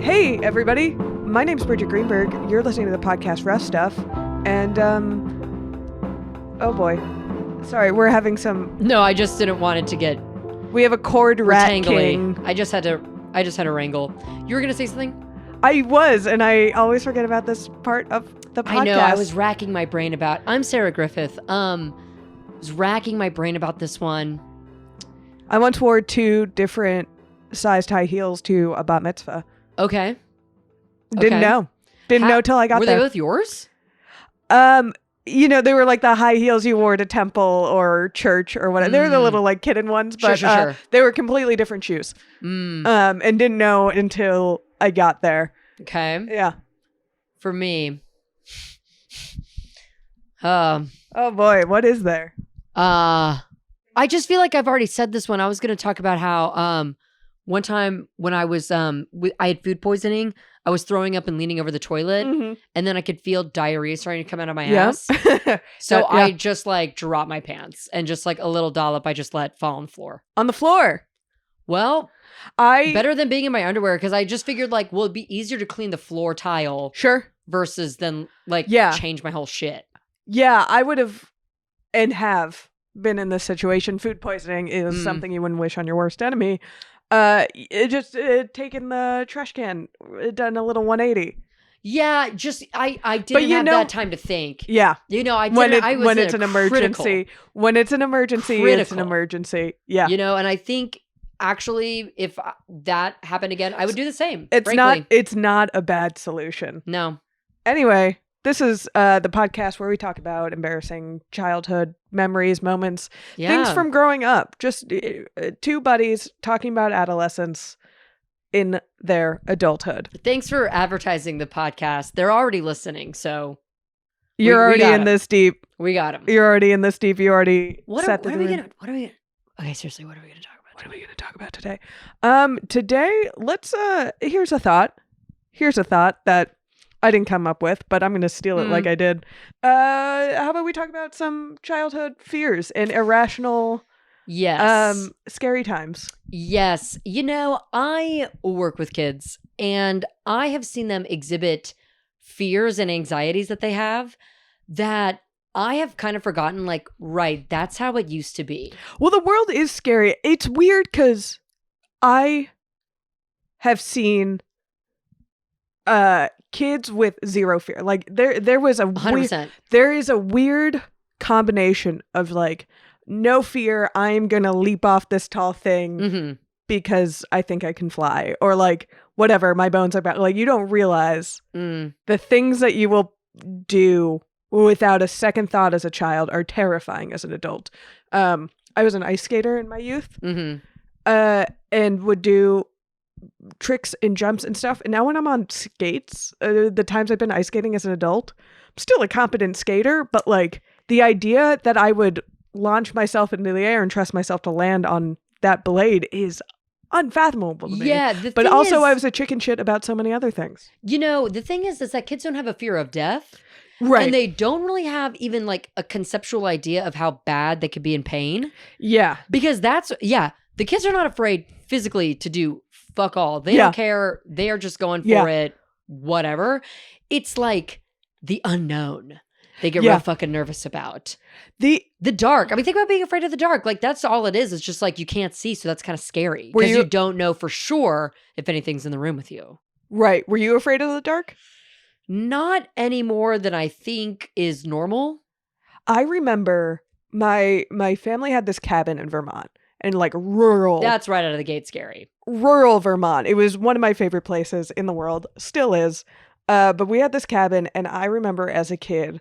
Hey, everybody. My name's Bridgett Greenberg. You're listening to the podcast Rough Stuff. And, oh boy. Sorry, we're having some... No, I just didn't want it to get... We have a cord rat king. I just had to wrangle. You were going to say something? I was, and I always forget about this part of the podcast. I know, I was racking my brain about... I'm Sarah Griffith. Was racking my brain about this one. I once wore 2 different sized high heels to a bat mitzvah. Okay. Didn't know. Didn't know till I got there. Were they both yours? You know, they were like the high heels you wore to temple or church or whatever. They were the little like kitten ones, but Sure. They were completely different shoes. And didn't know until I got there. Okay. Yeah. For me, oh boy, what is there? I just feel like I've already said this one. I was going to talk about how one time when I was I had food poisoning, I was throwing up and leaning over the toilet, and then I could feel diarrhea starting to come out of my ass. So I just like dropped my pants and just like a little dollop I just let fall on the floor. On the floor. Well, better than being in my underwear, because I just figured like, well, it'd be easier to clean the floor tile. Sure. Versus then like change my whole shit. Yeah, I would have and have been in this situation. Food poisoning is something you wouldn't wish on your worst enemy. It just taken the trash can, done a little 180. Yeah, just I didn't have that time to think. Yeah, you know, I didn't. When it's an emergency, it's an emergency. Yeah, you know, and I think actually, if that happened again, I would do the same. It's not a bad solution. No. Anyway, this is the podcast where we talk about embarrassing childhood memories, moments, things from growing up. Just 2 buddies talking about adolescence in their adulthood. Thanks for advertising the podcast. They're already listening, so you're already in this deep. We got them. You're already in this deep. You already set the mood. Okay, seriously, what are we gonna talk about? What are we gonna talk about today? Today, let's. Here's a thought that I didn't come up with, but I'm going to steal it like I did. How about we talk about some childhood fears and irrational, scary times? Yes. You know, I work with kids, and I have seen them exhibit fears and anxieties that they have that I have kind of forgotten, like, right, that's how it used to be. Well, the world is scary. It's weird because I have seen kids with zero fear. Like there was a 100%. There is a weird combination of like no fear. I'm gonna leap off this tall thing because I think I can fly, or like whatever. My bones are bad. Like you don't realize the things that you will do without a second thought as a child are terrifying as an adult. I was an ice skater in my youth, and would do tricks and jumps and stuff. And now when I'm on skates, the times I've been ice skating as an adult, I'm still a competent skater, but like the idea that I would launch myself into the air and trust myself to land on that blade is unfathomable to me. Yeah, but also I was a chicken shit about so many other things. You know, the thing is that kids don't have a fear of death. Right. And they don't really have even like a conceptual idea of how bad they could be in pain. Yeah. Because the kids are not afraid physically to do fuck all. They don't care. They are just going for it. Whatever. It's like the unknown. They get real fucking nervous about. The dark. I mean, think about being afraid of the dark. Like that's all it is. It's just like you can't see. So that's kind of scary. Because you don't know for sure if anything's in the room with you. Right. Were you afraid of the dark? Not any more than I think is normal. I remember my family had this cabin in Vermont. And like rural. That's right out of the gate scary. Rural Vermont. It was one of my favorite places in the world. Still is. But we had this cabin, and I remember as a kid,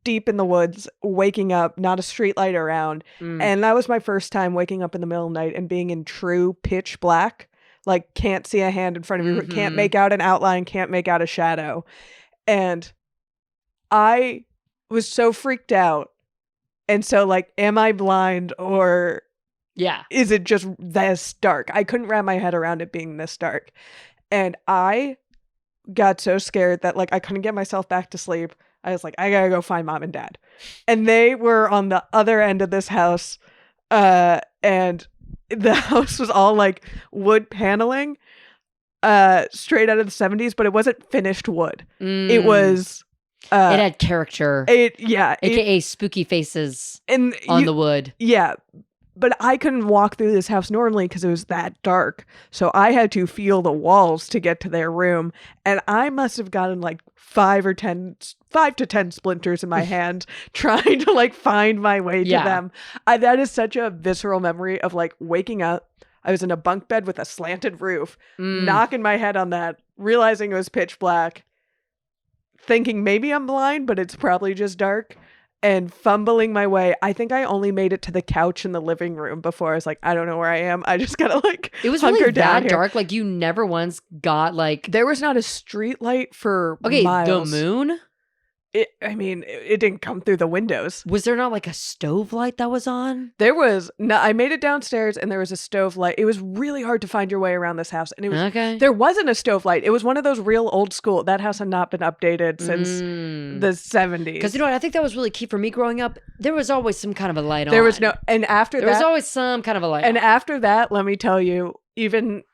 deep in the woods, waking up, not a street light around. And that was my first time waking up in the middle of the night and being in true pitch black. Like can't see a hand in front of you, can't make out an outline, can't make out a shadow. And I was so freaked out. And so, like, am I blind or is it just this dark? I couldn't wrap my head around it being this dark. And I got so scared that, like, I couldn't get myself back to sleep. I was like, I gotta go find mom and dad. And they were on the other end of this house. And the house was all, like, wood paneling. straight out of the 70s, but it wasn't finished wood. It Mm. was It had character. AKA spooky faces and on the wood. Yeah. But I couldn't walk through this house normally because it was that dark. So I had to feel the walls to get to their room. And I must have gotten like 5 to 10 splinters in my hand trying to like find my way to them. That is such a visceral memory of like waking up. I was in a bunk bed with a slanted roof, knocking my head on that, realizing it was pitch black, thinking maybe I'm blind, but it's probably just dark. And fumbling my way. I think I only made it to the couch in the living room before I was like, I don't know where I am. I just gotta like it was hunker really down that dark. Like you never once got like there was not a street light for miles. The moon. It didn't come through the windows. Was there not like a stove light that was on? There was no. I made it downstairs and there was a stove light. It was really hard to find your way around this house, and it was there wasn't a stove light. It was one of those real old school. That house had not been updated since the 70s. Because you know what? I think that was really key for me growing up. There was always some kind of a light on. There was no, and after there was always some kind of a light. And after that, let me tell you, even.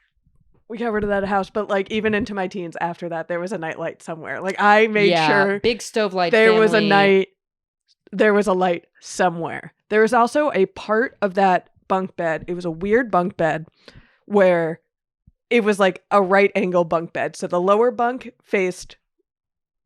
We got rid of that house, but like even into my teens after that, there was a nightlight somewhere. Like I made sure big stove light. There was a light somewhere. There was also a part of that bunk bed. It was a weird bunk bed where it was like a right angle bunk bed. So the lower bunk faced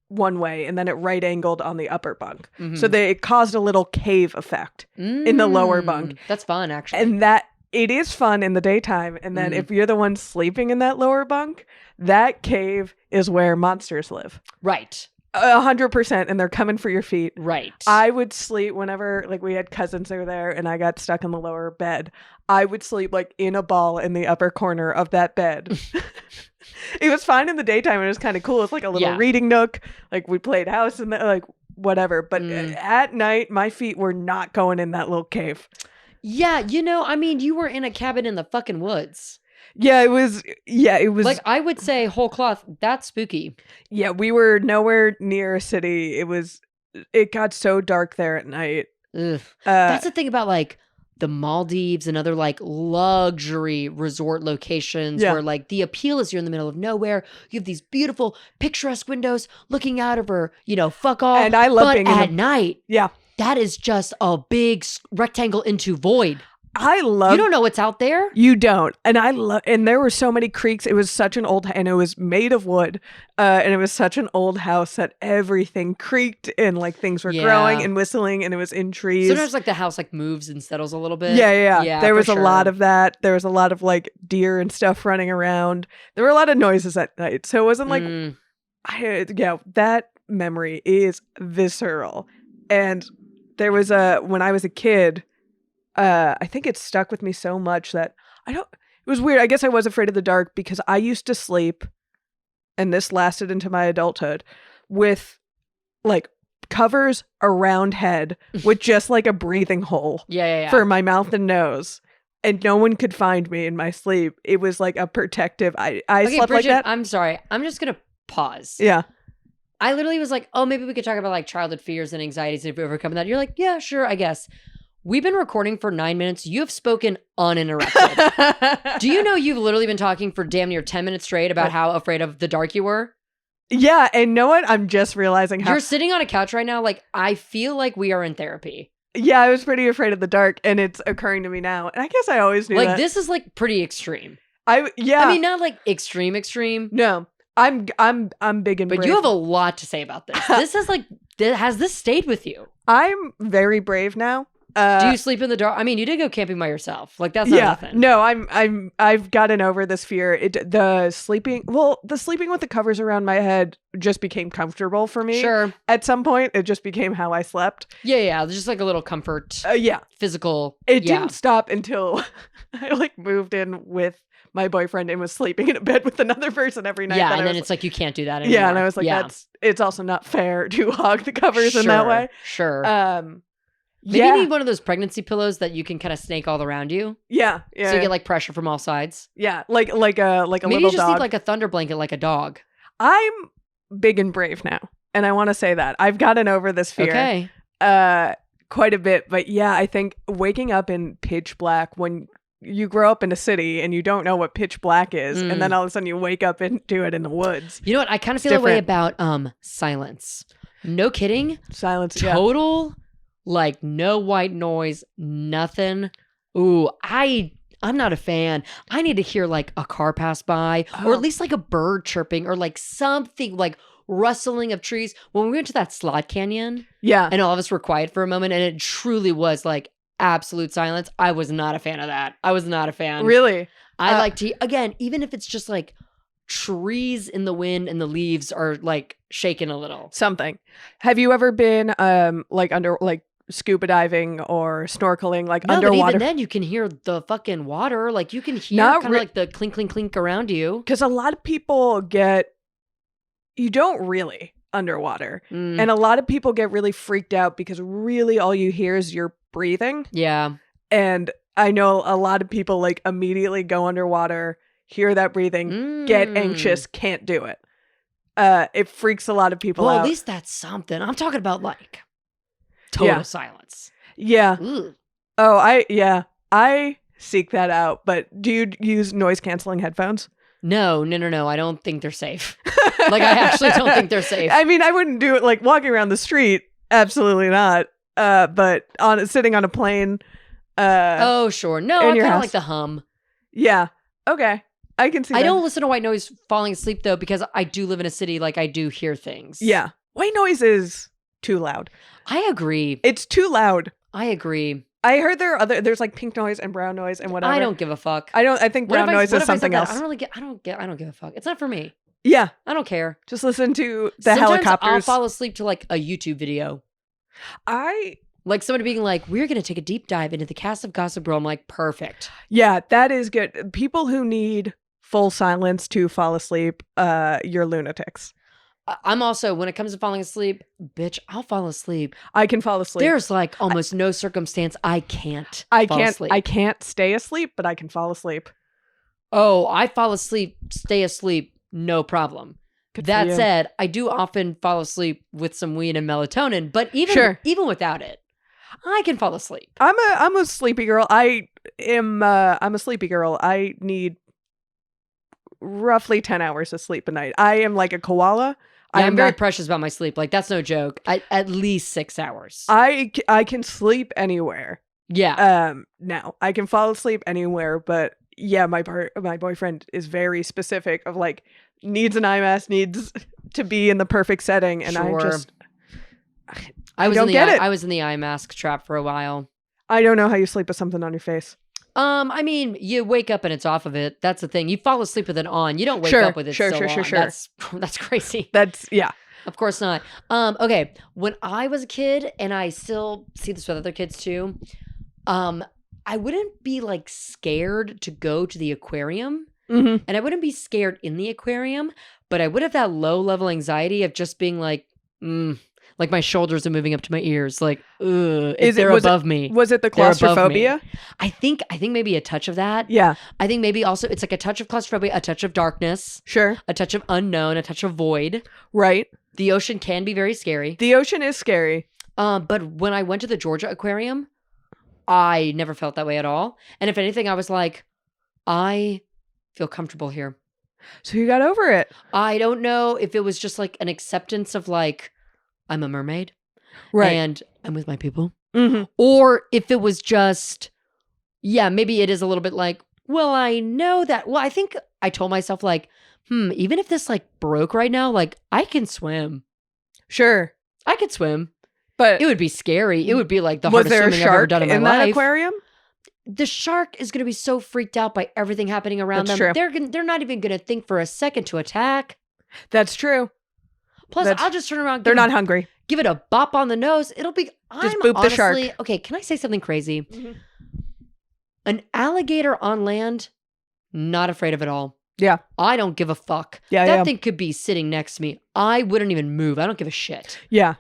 one way and then it right angled on the upper bunk. Mm-hmm. So it caused a little cave effect in the lower bunk. That's fun, actually. And it is fun in the daytime, and then if you're the one sleeping in that lower bunk, that cave is where monsters live. Right. 100%, and they're coming for your feet. Right. I would sleep whenever, like, we had cousins that were there, and I got stuck in the lower bed. I would sleep, like, in a ball in the upper corner of that bed. It was fine in the daytime, and it was kind of cool. It's like a little reading nook. Like, we played house and like whatever. But at night, my feet were not going in that little cave. Yeah, you were in a cabin in the fucking woods. Yeah, it was. Like, I would say whole cloth, that's spooky. Yeah, we were nowhere near a city. It got so dark there at night. Ugh. That's the thing about, like, the Maldives and other, like, luxury resort locations where, like, the appeal is you're in the middle of nowhere. You have these beautiful, picturesque windows looking out over, fuck all. And I love being at night. Yeah. That is just a big rectangle into void. You don't know what's out there. You don't. And there were so many creeks. It was such an and it was made of wood. And it was such an old house that everything creaked and like things were growing and whistling and it was in trees. Sometimes like the house like moves and settles a little bit. Yeah. There was a lot of that. There was a lot of like deer and stuff running around. There were a lot of noises at night. So it wasn't like, that memory is visceral. And there was when I was a kid, I think it stuck with me so much that it was weird. I guess I was afraid of the dark because I used to sleep, and this lasted into my adulthood, with like covers around head with just like a breathing hole for my mouth and nose. And no one could find me in my sleep. It was like a protective. I slept Bridgett, like that. I'm sorry. I'm just going to pause. Yeah. I literally was like, oh, maybe we could talk about like childhood fears and anxieties and if we overcome that. You're like, yeah, sure, I guess. We've been recording for 9 minutes. You have spoken uninterrupted. Do you know you've literally been talking for damn near 10 minutes straight about how afraid of the dark you were? Yeah, and know what? I'm just realizing how... You're sitting on a couch right now. Like, I feel like we are in therapy. Yeah, I was pretty afraid of the dark, and it's occurring to me now. And I guess I always knew like, that. This is like pretty extreme. I mean, not like extreme. No. I'm big and brave. But you have a lot to say about this. This is like, has this stayed with you? I'm very brave now. Do you sleep in the dark? I mean, you did go camping by yourself. Like that's not nothing. No, I've gotten over this fear. The sleeping with the covers around my head just became comfortable for me. Sure. At some point, it just became how I slept. Yeah. Just like a little comfort. Physical. It didn't stop until I like moved in with my boyfriend and was sleeping in a bed with another person every night. Yeah, and then it's like you can't do that anymore. Yeah, and I was like, it's also not fair to hog the covers in that way. Sure. Maybe you need one of those pregnancy pillows that you can kind of snake all around you. Yeah. So you get like pressure from all sides. Yeah, like a maybe little dog. Maybe you just need like a thunder blanket like a dog. I'm big and brave now, and I want to say that I've gotten over this fear. Okay. Quite a bit, but yeah, I think waking up in pitch black when you grow up in a city and you don't know what pitch black is, and then Mm. all of a sudden you wake up into it in the woods. You know what? I kind of feel that way about silence. No kidding. Silence. Yeah. Total, like no white noise, nothing. Ooh, I'm not a fan. I need to hear like a car pass by, or at least like a bird chirping, or like something like rustling of trees. When we went to that slot canyon, Yeah. and all of us were quiet for a moment, and it truly was like absolute silence. I was not a fan of that. I was not a fan. Really? I like to, again, even if it's just like trees in the wind and the leaves are like shaking a little. Something. Have you ever been like under like scuba diving or snorkeling like No, underwater? but even then you can hear the fucking water. Like you can hear Not kind of like the clink, clink, clink around you. Because a lot of people you don't really underwater. Mm, And a lot of people get really freaked out because really all you hear is your breathing. yeah. And I know a lot of people like immediately go underwater, hear that breathing, get anxious, can't do it. It freaks a lot of people Well, out. at least that's something. I'm talking about like total silence. Yeah. Ugh. Oh, I seek that out. But do you use noise canceling headphones? No. I don't think they're safe. Like I actually don't think they're safe. I mean, I wouldn't do it like walking around the street. Absolutely not. But sitting on a plane. Oh, sure. No, I in your kind of house. like the hum. Yeah. Okay. I can see that. I don't listen to white noise falling asleep though, because I do live in a city. Like I do hear things. Yeah. White noise is too loud. I agree. It's too loud. I agree. I heard there's like pink noise and brown noise and whatever. I don't give a fuck. I think brown noise is something else. I don't give a fuck. It's not for me. Yeah. I don't care. Just listen to the Sometimes helicopters. I'll fall asleep to like a YouTube video. Like somebody being like, we're going to take a deep dive into the cast of Gossip Girl. I'm like, perfect. Yeah, that is good. People who need full silence to fall asleep, you're lunatics. I'm also, when it comes to falling asleep, bitch, I'll fall asleep. I can fall asleep. There's like almost no circumstance I can't fall asleep. I can't stay asleep, but I can fall asleep. Oh, I fall asleep, stay asleep, no problem. Good for That you. said, I do often fall asleep with some weed and melatonin, but even without it, I can fall asleep. I'm a sleepy girl. I'm a sleepy girl. I need roughly 10 hours of sleep a night. I am like a koala. Yeah, I'm very precious about my sleep. Like that's no joke. At least 6 hours. I can sleep anywhere. Yeah. Now I can fall asleep anywhere, but yeah, my boyfriend is very specific of like needs an eye mask, needs to be in the perfect setting, and Sure. I don't get it. I was in the eye mask trap for a while. I don't know how you sleep with something on your face. I mean, you wake up and it's off of it. That's the thing. You fall asleep with it on. You don't wake Sure, up with it sure, still sure, on. sure. That's crazy. Yeah. Of course not. Okay. When I was a kid, and I still see this with other kids too, I wouldn't be like scared to go to the aquarium, Mm-hmm. and I wouldn't be scared in the aquarium, but I would have that low level anxiety of just being like, like my shoulders are moving up to my ears, like, if they're above me. Was it the They're above me. claustrophobia? I think maybe a touch of that. Yeah. I think maybe also it's like a touch of claustrophobia, a touch of darkness, Sure. a touch of unknown, a touch of void. Right. The ocean can be very scary. The ocean is scary. But when I went to the Georgia Aquarium, I never felt that way at all. And if anything, I was like, I feel comfortable here. So you got over it. I don't know if it was just like an acceptance of like, I'm a mermaid. Right. And I'm with my people. Mm-hmm. Or if it was just, yeah, maybe it is a little bit like, well, I know that. Well, I think I told myself like, even if this like broke right now, like I can swim. Sure. I could swim. But It would be scary. It would be like the was hardest there a swimming I've ever shark done in my in that life. aquarium? The shark is going to be so freaked out by everything happening around That's them. true. They're not even going to think for a second to attack. That's true. Plus, I'll just turn around. They're not hungry. Give it a bop on the nose. It'll be. Just I'm boop the honestly, shark. Okay, can I say something crazy? Mm-hmm. An alligator on land, not afraid of it all. Yeah. I don't give a fuck. Yeah, that yeah. thing could be sitting next to me. I wouldn't even move. I don't give a shit. Yeah.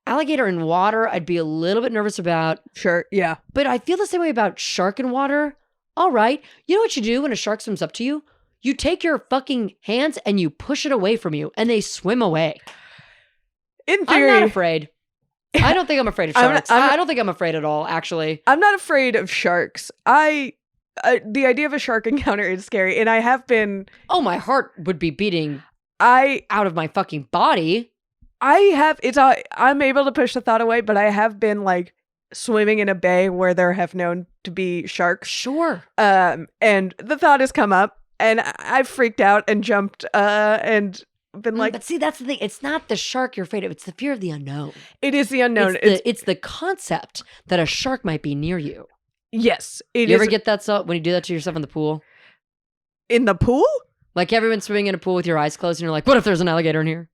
Alligator in water, I'd be a little bit nervous about. Sure. Yeah. But I feel the same way about shark in water. All right. You know what you do when a shark swims up to you? You take your fucking hands and you push it away from you and they swim away. In theory, I'm not afraid. I don't think I'm afraid of sharks. I don't think I'm afraid at all, actually. I'm not afraid of sharks. I the idea of a shark encounter is scary, and I have been. Oh, my heart would be beating out of my fucking body. I'm able to push the thought away, but I have been like swimming in a bay where there have known to be sharks. Sure. And the thought has come up, and I've freaked out and jumped and been like. But see, that's the thing. It's not the shark you're afraid of. It's the fear of the unknown. It is the unknown. It's the concept that a shark might be near you. Yes. You ever get that when you do that to yourself in the pool? In the pool? Like everyone's swimming in a pool with your eyes closed and you're like, what if there's an alligator in here?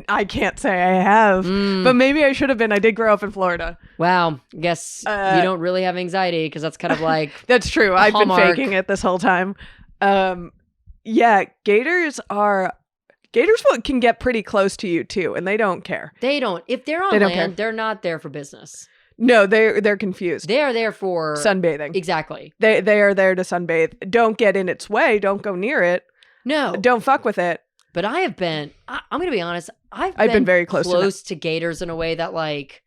I can't say I have, but maybe I should have been. I did grow up in Florida. Wow. I guess you don't really have anxiety because that's kind of like that's true. I've been faking it this whole time. Yeah, gators can get pretty close to you too, and they don't care. They don't. If they're on land, they're not there for business. No, they're confused. They are there for sunbathing. Exactly. They are there to sunbathe. Don't get in its way. Don't go near it. No. Don't fuck with it. But I have been, I'm going to be honest, I've been very close to gators in a way that like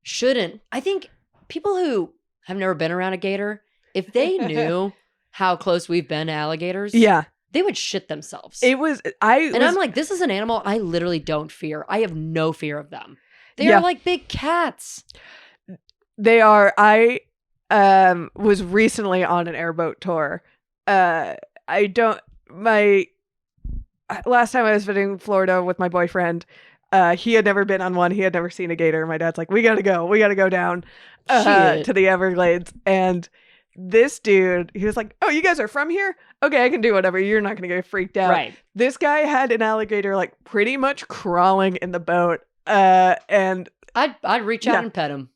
shouldn't. I think people who have never been around a gator, if they knew how close we've been to alligators, they would shit themselves. I'm like, this is an animal I literally don't fear. I have no fear of them. They are like big cats. They are. I was recently on an airboat tour. Last time I was visiting Florida with my boyfriend, he had never been on one. He had never seen a gator. My dad's like, we gotta go down to the Everglades. And this dude, he was like, oh, you guys are from here? Okay, I can do whatever. You're not gonna get freaked out. Right. This guy had an alligator like pretty much crawling in the boat. And I'd reach out and pet him.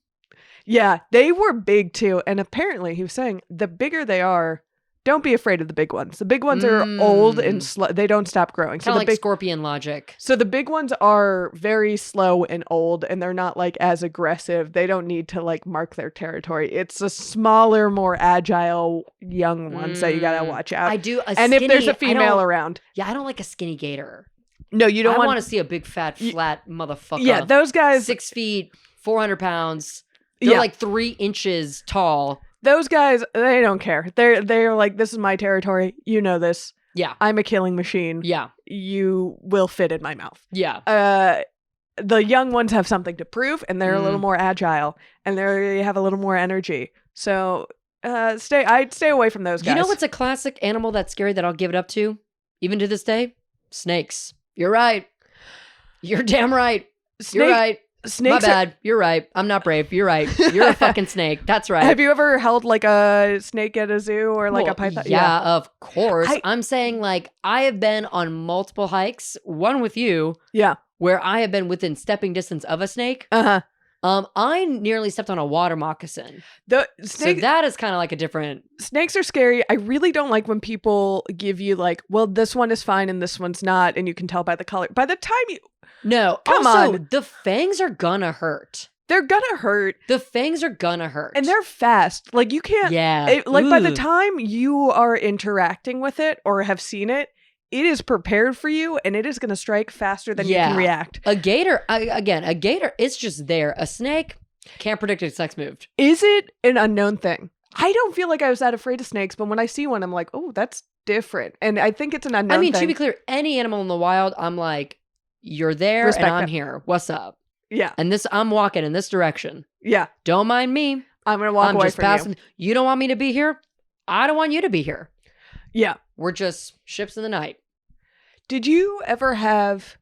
Yeah, they were big too. And apparently he was saying the bigger they are, don't be afraid of the big ones. The big ones are old and slow. They don't stop growing. Kind of like scorpion logic. So the big ones are very slow and old, and they're not like as aggressive. They don't need to like mark their territory. It's the smaller, more agile young ones that you gotta watch out. I do. And if there's a female around. Yeah, I don't like a skinny gator. No, you don't I want to see a big, fat, flat motherfucker. Yeah, those guys. 6 feet, 400 pounds. They're like 3 inches tall. Those guys, they don't care. They're like, this is my territory. You know this. Yeah. I'm a killing machine. Yeah. You will fit in my mouth. Yeah. The young ones have something to prove, and they're a little more agile, and they have a little more energy. So I'd stay away from those guys. You know what's a classic animal that's scary that I'll give it up to, even to this day? Snakes. You're right. You're damn right. You're right. Snakes. My bad. You're right. I'm not brave. You're right. You're a fucking snake. That's right. Have you ever held like a snake at a zoo or like a python? Yeah, of course. I'm saying like I have been on multiple hikes, one with you. Yeah. Where I have been within stepping distance of a snake. Uh-huh. I nearly stepped on a water moccasin. So that is kind of like a different. Snakes are scary. I really don't like when people give you like, well, this one is fine and this one's not, and you can tell by the color. By the time you. No. Come also, on. The fangs are gonna hurt. They're gonna hurt. The fangs are gonna hurt. And they're fast. Like you can't. Yeah. By the time you are interacting with it or have seen it, it is prepared for you and it is going to strike faster than you can react. A gator, a gator, it's just there. A snake, can't predict its next move. Is it an unknown thing? I don't feel like I was that afraid of snakes, but when I see one, I'm like, oh, that's different. And I think it's an unknown thing. To be clear, any animal in the wild, I'm like, you're there and I'm here. What's up? Yeah. And I'm walking in this direction. Yeah. Don't mind me. I'm going to walk away from you. You don't want me to be here? I don't want you to be here. Yeah. We're just ships in the night. Did you ever have,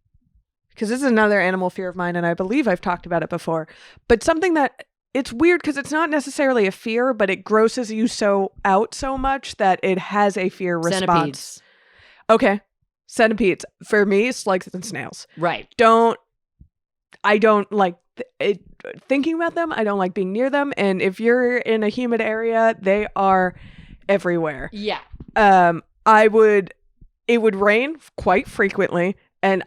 because this is another animal fear of mine, and I believe I've talked about it before, but something that, it's weird because it's not necessarily a fear, but it grosses you so much that it has a fear response. Centipedes. Okay. Centipedes. For me, slugs and snails. Right. I don't like thinking about them. I don't like being near them. And if you're in a humid area, they are everywhere. Yeah. It would rain quite frequently, and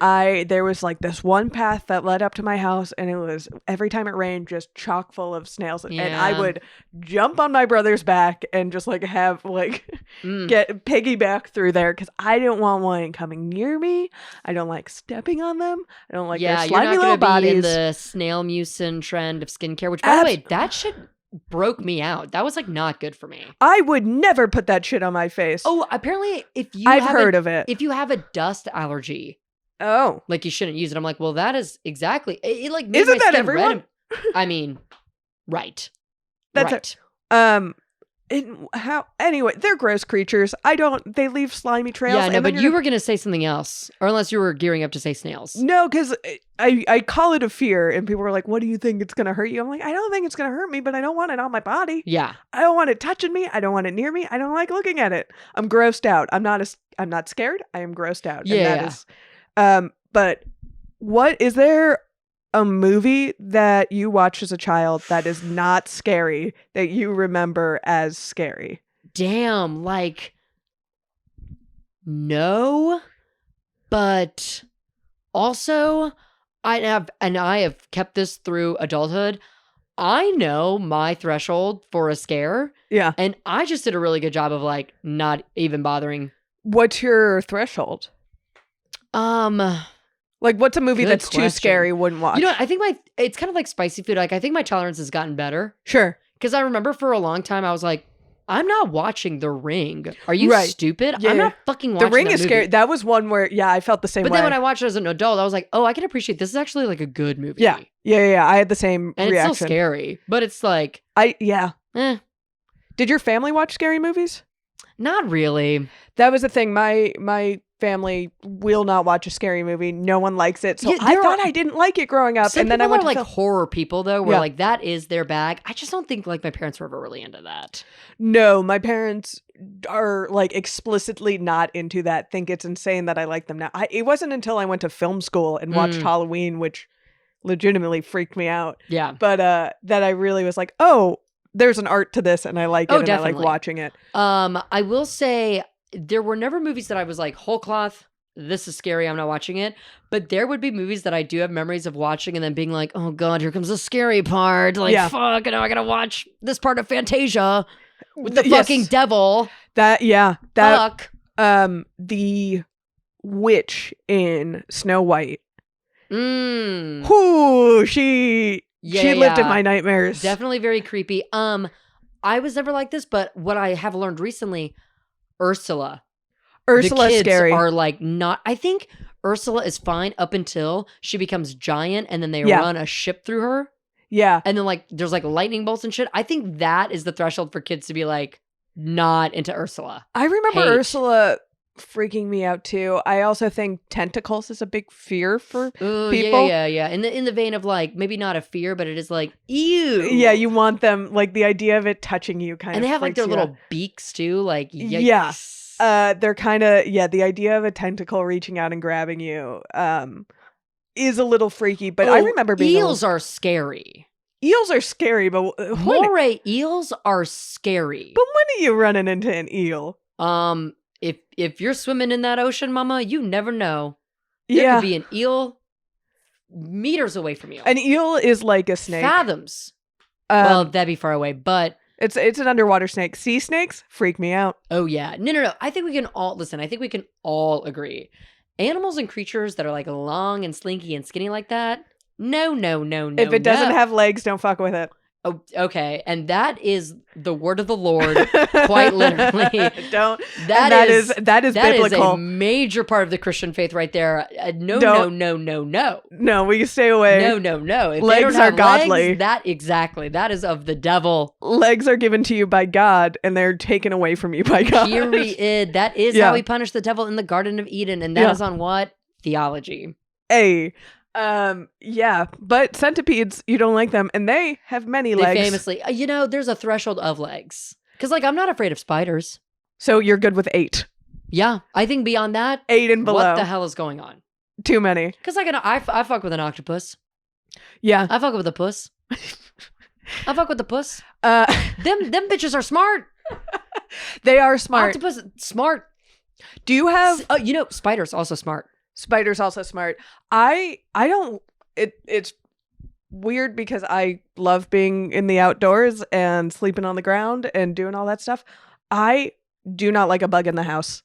there was like this one path that led up to my house, and it was every time it rained just chock full of snails. Yeah. And I would jump on my brother's back and just like have like get piggyback through there because I didn't want one coming near me. I don't like stepping on them. I don't like their slimy little bodies. Be in the snail mucin trend of skincare, which by the way, that should broke me out. That was like not good for me. I would never put that shit on my face. Oh, apparently I've heard of it. If you have a dust allergy, like you shouldn't use it. I'm like, well, that is exactly. It like made Isn't my that skin everyone? red. I mean, right. That's right. Anyway, they're gross creatures. They leave slimy trails. Yeah, no, but you were gonna say something else, or unless you were gearing up to say snails. No, because I call it a fear, and people are like, "What do you think it's gonna hurt you?" I'm like, I don't think it's gonna hurt me, but I don't want it on my body. Yeah, I don't want it touching me. I don't want it near me. I don't like looking at it. I'm grossed out. I'm not scared. I am grossed out. Yeah. And that is, but what is there? A movie that you watched as a child that is not scary that you remember as scary? Damn, like no, but also I have kept this through adulthood. I know my threshold for a scare. Yeah. And I just did a really good job of like not even bothering. What's your threshold? Like, what's a movie that's too scary, wouldn't watch? You know what? I think it's kind of like spicy food. Like, I think my tolerance has gotten better. Sure. Because I remember for a long time, I was like, I'm not watching The Ring. Are you stupid? Yeah. I'm not fucking watching The Ring that is movie. scary. That was one where, I felt the same way. But then when I watched it as an adult, I was like, oh, I can appreciate this is actually like a good movie. Yeah. I had the same and reaction. It's still scary, but it's like... Did your family watch scary movies? Not really. That was the thing. My family will not watch a scary movie. No one likes it. So I thought I didn't like it growing up. And then I went to horror people though, where like that is their bag. I just don't think like my parents were ever really into that. No, my parents are like explicitly not into that. Think it's insane that I like them now. It wasn't until I went to film school and watched Halloween, which legitimately freaked me out. Yeah. But that I really was like, oh, there's an art to this and I like it and definitely. I like watching it. I will say there were never movies that I was like, whole cloth, this is scary, I'm not watching it. But there would be movies that I do have memories of watching and then being like, oh God, here comes the scary part. Like, fuck, and now I gotta watch this part of Fantasia with the fucking devil. Fuck. The witch in Snow White. Whoo, she lived in my nightmares. Definitely very creepy. I was never like this, but what I have learned recently, Ursula's scary. Are like not. I think Ursula is fine up until she becomes giant, and then they run a ship through her. Yeah, and then like there's like lightning bolts and shit. I think that is the threshold for kids to be like not into Ursula. I remember Ursula freaking me out too. I also think tentacles is a big fear for people. Yeah. In the vein of like maybe not a fear, but it is like ew. Yeah, you want them like the idea of it touching you kind of. And they have like their little beaks too. Like yikes. Yeah, they're kind of the idea of a tentacle reaching out and grabbing you is a little freaky. But I remember being eels are scary. Eels are scary, but moray eels are scary. But when are you running into an eel? If you're swimming in that ocean, mama, you never know. There could be an eel meters away from you. An eel is like a snake. Fathoms. Well, that'd be far away, but... It's an underwater snake. Sea snakes freak me out. Oh, yeah. No. I think we can all... Listen, I think we can all agree. Animals and creatures that are like long and slinky and skinny like that, no. If it doesn't have legs, don't fuck with it. Oh, okay. And that is the word of the Lord, quite literally. That is biblical. That is a major part of the Christian faith right there. No. No, we stay away. No. If legs are godly. That is of the devil. Legs are given to you by God, and they're taken away from you by God. Period. That is how he punished the devil in the Garden of Eden, and that is on what? Theology. But centipedes, you don't like them, and they have many legs. Famously, there's a threshold of legs. Because, like, I'm not afraid of spiders. So you're good with 8? Yeah, I think beyond that, 8 and below. What the hell is going on? Too many. Because I fuck with an octopus. Yeah, I fuck with a puss. I fuck with the puss. Them bitches are smart. They are smart. Octopus smart. Do you have? Spiders also smart. Spider's also smart. I don't. It's weird because I love being in the outdoors and sleeping on the ground and doing all that stuff. I do not like a bug in the house.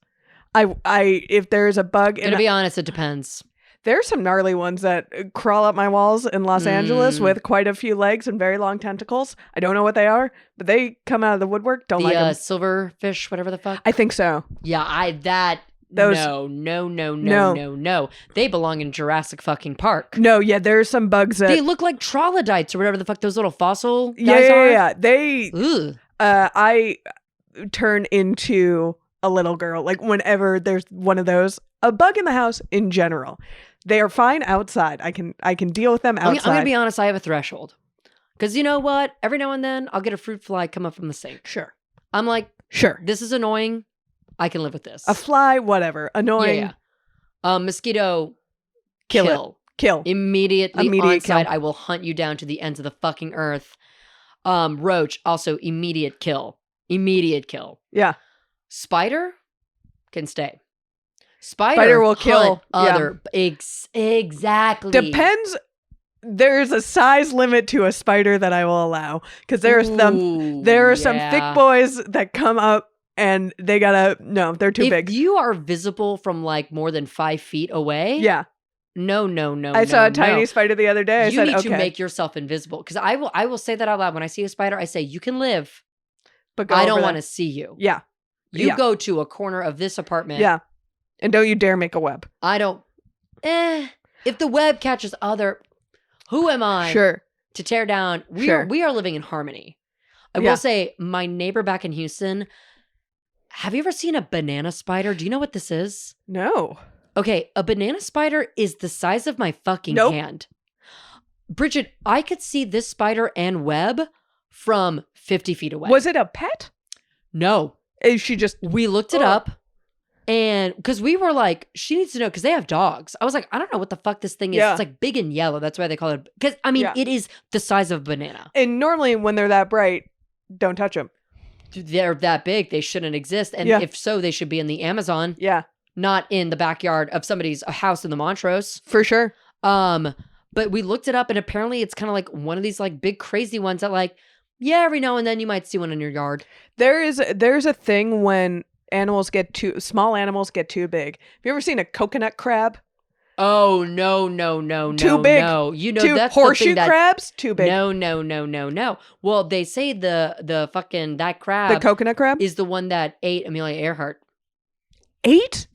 If there's a bug, To be honest, it depends. There's some gnarly ones that crawl up my walls in Los Angeles with quite a few legs and very long tentacles. I don't know what they are, but they come out of the woodwork. Don't like them. Silverfish, whatever the fuck. I think so. Yeah, Those, no. They belong in Jurassic fucking Park. No, yeah, there's some bugs that... They look like troglodytes or whatever the fuck those little fossil guys are. Yeah. They... I turn into a little girl. Like, whenever there's one of those, a bug in the house in general. They are fine outside. I can deal with them outside. I'm gonna be honest. I have a threshold, because you know what? Every now and then I'll get a fruit fly come up from the sink. Sure. I'm like, sure. This is annoying. I can live with this. A fly, whatever. Annoying. Yeah. Mosquito. Kill. Immediately on site. Kill. I will hunt you down to the ends of the fucking earth. Roach. Also immediate kill. Yeah. Spider can stay. Spider will kill other. Exactly. Depends. There's a size limit to a spider that I will allow, because there are some thick boys that come up and they gotta they're too big. If you are visible from like more than 5 feet away, no. I saw a tiny spider the other day. You need to make yourself invisible, because I will say that out loud when I see a spider. I say, you can live, but I don't want to see you. Yeah. You go to a corner of this apartment. Yeah. And don't you dare make a web. I don't. If the web catches who am I to tear down? We are living in harmony. I will say, my neighbor back in Houston, have you ever seen a banana spider? Do you know what this is? No. Okay, a banana spider is the size of my fucking hand. Bridget, I could see this spider and web from 50 feet away. Was it a pet? No. Is she just... We looked it up. And because we were like, she needs to know, because they have dogs. I was like, I don't know what the fuck this thing is. It's like big and yellow. That's why they call it. Because it is the size of a banana. And normally when they're that bright, don't touch them. They're that big. They shouldn't exist. And if so, they should be in the Amazon. Yeah. Not in the backyard of somebody's house in the Montrose. For sure. But we looked it up, and apparently it's kind of like one of these like big crazy ones that like, every now and then you might see one in your yard. There's a thing when small animals get too big. Have you ever seen a coconut crab? Oh, no. Too big. No. You know, that's horseshoe crabs? Too big. No. Well, they say the fucking, that crab. The coconut crab? Is the one that ate Amelia Earhart. Ate?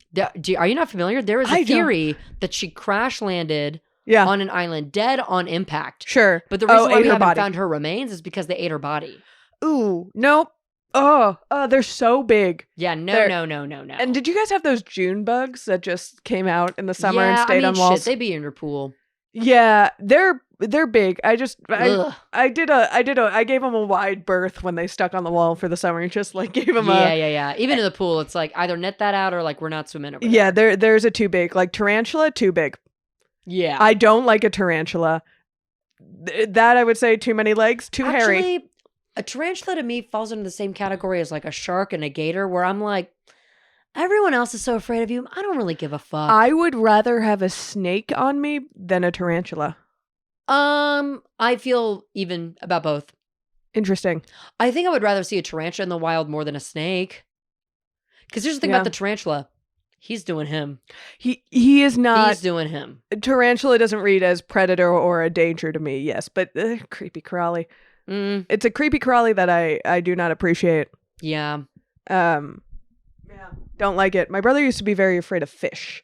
Are you not familiar? There is a theory that she crash landed on an island, dead on impact. Sure. But the reason why we haven't found her remains is because they ate her body. Ooh, nope. Oh, they're so big. Yeah, no. And did you guys have those June bugs that just came out in the summer and stayed on walls? Shit, they'd be in your pool. Yeah, they're big. I gave them a wide berth when they stuck on the wall for the summer. Just like gave them Even in the pool, it's like either net that out or like we're not swimming over there. Yeah, there's a too big. Like tarantula, too big. Yeah. I don't like a tarantula. That I would say too many legs, too hairy. A tarantula to me falls into the same category as like a shark and a gator, where I'm like, everyone else is so afraid of you. I don't really give a fuck. I would rather have a snake on me than a tarantula. I feel even about both. Interesting. I think I would rather see a tarantula in the wild more than a snake. Because here's the thing about the tarantula. He's doing him. He is not. He's doing him. Tarantula doesn't read as predator or a danger to me, yes. But creepy crawly. It's a creepy crawly that I do not appreciate. Yeah. Don't like it. My brother used to be very afraid of fish.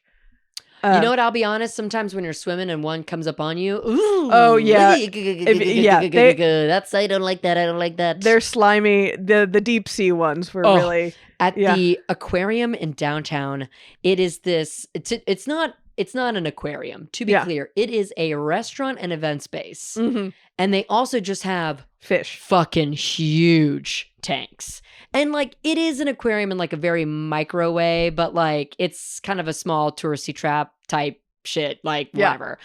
You know what? I'll be honest. Sometimes when you're swimming and one comes up on you, ooh, that's I don't like that. I don't like that. They're slimy. The deep sea ones were really at the aquarium in downtown. It is this. It's not an aquarium. To be clear, it is a restaurant and event space, and they also just have fish, fucking huge tanks. And like it is an aquarium in like a very micro way, but like it's kind of a small touristy trap type shit, like whatever.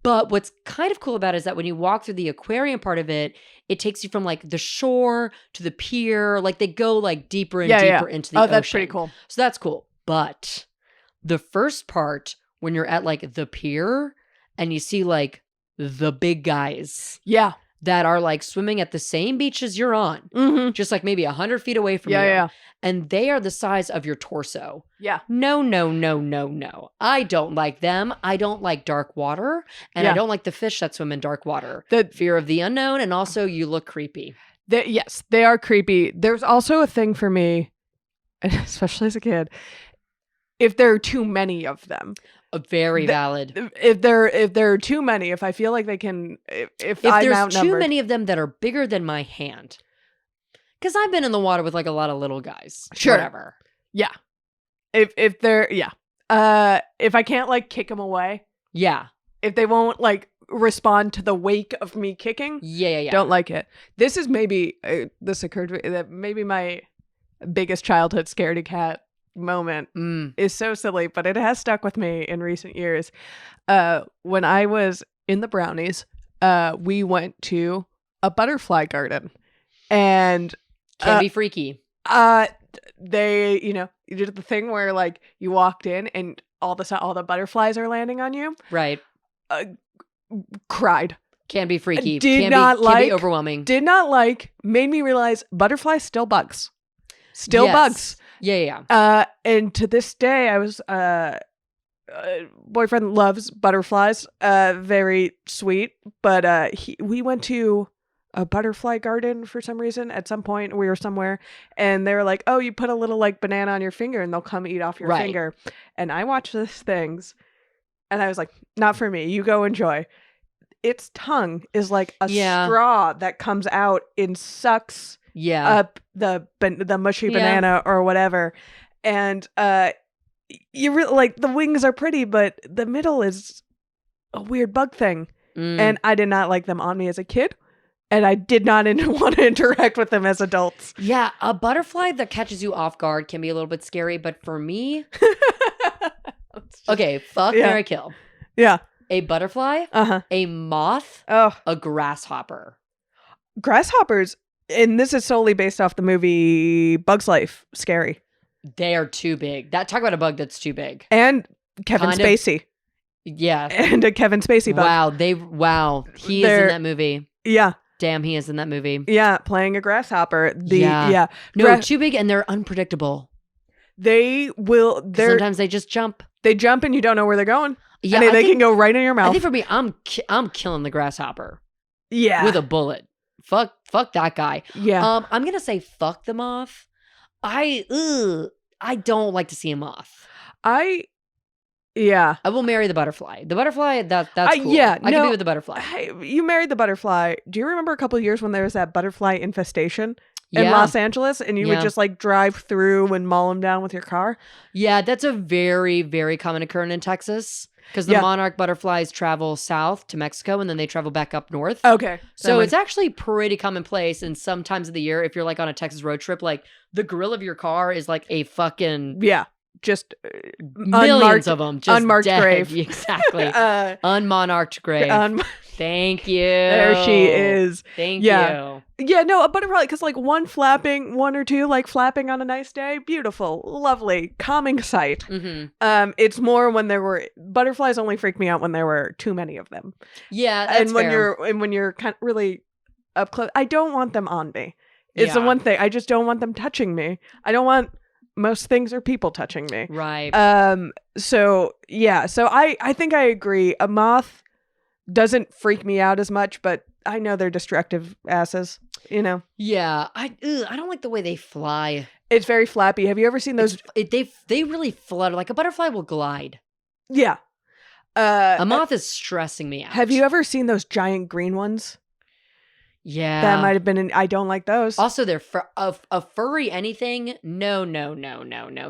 But what's kind of cool about it is that when you walk through the aquarium part of it, it takes you from like the shore to the pier. Like they go like deeper and deeper into the ocean. That's pretty cool. So that's cool. But the first part, when you're at like the pier and you see like the big guys. Yeah. that are like swimming at the same beach as you're on, just like maybe 100 feet away from you. Yeah. And they are the size of your torso. Yeah. No. I don't like them. I don't like dark water. And I don't like the fish that swim in dark water. The fear of the unknown. And also you look creepy. Yes, they are creepy. There's also a thing for me, especially as a kid, if there are too many of them. Very valid. If there are too many, if I feel like they can, if I'm there's outnumbered. too many of them that are bigger than my hand. Because I've been in the water with like a lot of little guys. Sure. Whatever. Yeah. If they're, if I can't like kick them away. Yeah. If they won't like respond to the wake of me kicking. Yeah. Don't like it. This is maybe, this occurred to me, that maybe my biggest childhood scaredy cat moment is so silly, but it has stuck with me in recent years. When I was in the Brownies, we went to a butterfly garden, and can be freaky. They, you did the thing where like you walked in and all the butterflies are landing on you. Right. Cried. Can be freaky. Can be overwhelming. Did not like. Made me realize butterflies still bugs. Still bugs. Yeah. And to this day, I was boyfriend loves butterflies. Very sweet. But we went to a butterfly garden for some reason. At some point, we were somewhere, and they were like, "Oh, you put a little like banana on your finger, and they'll come eat off your finger." And I watched these things, and I was like, "Not for me. You go enjoy." Its tongue is like a straw that comes out and sucks up the mushy banana or whatever. And you really like, the wings are pretty, but the middle is a weird bug thing. And I did not like them on me as a kid, and I did not want to interact with them as adults. Yeah, a butterfly that catches you off guard can be a little bit scary, but for me, okay, fuck, marry, kill. Yeah. A butterfly, a moth, a grasshopper. Grasshoppers, and this is solely based off the movie Bug's Life, scary. They are too big. Talk about a bug that's too big. And Kevin Spacey. Yeah. And a Kevin Spacey bug. Wow. He is in that movie. Yeah. Damn, he is in that movie. Yeah, playing a grasshopper. No, too big, and they're unpredictable. Sometimes they just jump. They jump and you don't know where they're going. Yeah, they can go right in your mouth. I think for me, I'm killing the grasshopper. Yeah. With a bullet. Fuck that guy. Yeah. I'm gonna say fuck the moth. I don't like to see a moth. I will marry the butterfly. The butterfly, that's cool. I can be with the butterfly. You married the butterfly. Do you remember a couple of years when there was that butterfly infestation in Los Angeles, and you would just like drive through and maul them down with your car? Yeah, that's a very, very common occurrence in Texas. Because the monarch butterflies travel south to Mexico, and then they travel back up north. Okay. So it's actually pretty commonplace. And some times of the year, if you're like on a Texas road trip, like the grill of your car is like a fucking... Yeah. Just millions of them. Just unmarked dead. grave. Exactly. Unmonarched grave. Thank you. There she is. Thank you. Yeah, no, a butterfly, because like one or two like flapping on a nice day, beautiful, lovely, calming sight. Mm-hmm. It's more when there were butterflies only freak me out when there were too many of them. Yeah, that's fair. when you're kind of really up close, I don't want them on me. It's the one thing. I just don't want them touching me. I don't want most things or people touching me. Right. So I think I agree. A moth doesn't freak me out as much, but I know they're destructive asses, Yeah, I don't like the way they fly. It's very flappy. Have you ever seen those? They really flutter. Like a butterfly will glide. Yeah. A moth is stressing me out. Have you ever seen those giant green ones? Yeah. That might have been I don't like those. Also, they're a furry anything. No.